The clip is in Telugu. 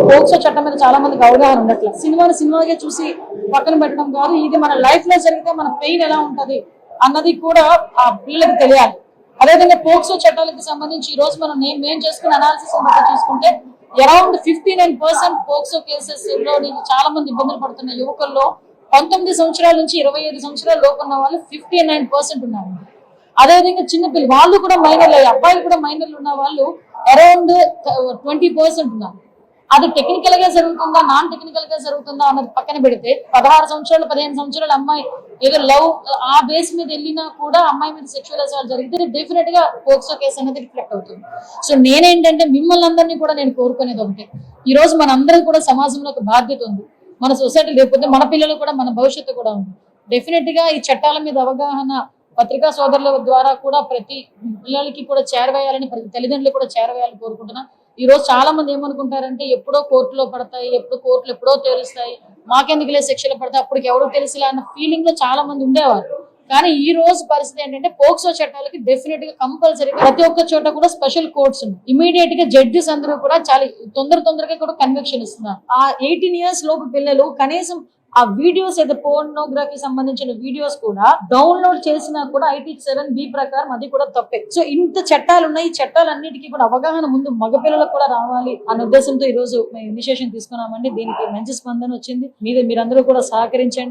పోక్సో చట్టం మీద చాలా మందికి అవగాహన ఉండట్లేదు. సినిమాగా చూసి పక్కన పెట్టడం కాదు, ఇది మన లైఫ్ లో జరిగితే మన పెయిన్ ఎలా ఉంటది అన్నది కూడా ఆ పిల్లలకు తెలియాలి. అదేవిధంగా పోక్సో చట్టాలకు సంబంధించి ఈ రోజు మనం మేము చేసుకున్న అనాలిసిస్ చూసుకుంటే అరౌండ్ 59% పోక్సో కేసెస్ లో చాలా మంది ఇబ్బందులు పడుతున్న యువకుల్లో 19 సంవత్సరాల నుంచి 25 సంవత్సరాల లోపు ఉన్న వాళ్ళు 59% ఉన్నారు. అదేవిధంగా చిన్నపిల్లలు వాళ్ళు కూడా మైనర్లు, అబ్బాయిలు కూడా మైనర్లు ఉన్న వాళ్ళు అరౌండ్ 20% ఉన్నారు. అది టెక్నికల్ గా జరుగుతుందా, నాన్ టెక్నికల్ గా జరుగుతుందా అన్నది పక్కన పెడితే 16 సంవత్సరాలు 15 సంవత్సరాల అమ్మాయి ఏదో లవ్ ఆ బేస్ మీద వెళ్ళినా కూడా అమ్మాయి మీద సెక్షువల్ అసాల్ట్ జరిగితే డెఫినెట్ గా పోక్సో కేసు అనేది రిఫ్లెక్ట్ అవుతుంది. సో నేనేంటంటే మిమ్మల్ని అందరినీ కూడా నేను కోరుకునేది ఒకటే, ఈ రోజు మనందరం కూడా సమాజంలో ఒక బాధ్యత ఉంది. మన సొసైటీ లేకపోతే మన పిల్లలు కూడా మన భవిష్యత్తు కూడా ఉంది. డెఫినెట్ గా ఈ చట్టాల మీద అవగాహన పత్రికా సోదరుల ద్వారా కూడా ప్రతి పిల్లలకి కూడా చేరవేయాలని, ప్రతి తల్లిదండ్రులు కూడా చేరవేయాలని కోరుకుంటున్నా. ఈ రోజు చాలా మంది ఏమనుకుంటారంటే ఎప్పుడో కోర్టులో పడతాయి, కోర్టులు ఎప్పుడో తెలుస్తాయి, మాకెందుకులే శిక్షలు పడతాయి, అప్పటికి ఎవరో తెలుసులే అన్న ఫీలింగ్ లో చాలా మంది ఉండేవారు. కానీ ఈ రోజు పరిస్థితి ఏంటంటే పోక్సో చట్టాలకి డెఫినెట్ గా కంపల్సరీ ప్రతి ఒక్క చోట కూడా స్పెషల్ కోర్ట్స్ ఉన్నాయి. ఇమీడియట్ గా జడ్జెస్ అందరూ కూడా చాలా తొందరగా కూడా కన్విక్షన్ ఇస్తున్నారు. ఆ 18 years లోపు పిల్లలు కనీసం ఆ వీడియోస్ ఏదో పోర్నోగ్రఫీ సంబంధించిన వీడియోస్ కూడా డౌన్లోడ్ చేసినా కూడా ఐటీ 7B ప్రకారం అది కూడా తప్పే. సో ఇంత చట్టాలు ఉన్నాయి. ఈ చట్టాలన్నిటికీ కూడా అవగాహన ముందు మగపిల్లలకు కూడా రావాలి అనే ఉద్దేశంతో ఈ రోజు మేము ఇనిషియేషన్ తీసుకున్నామండి. దీనికి మంచి స్పందన వచ్చింది. మీరందరూ కూడా సహకరించండి.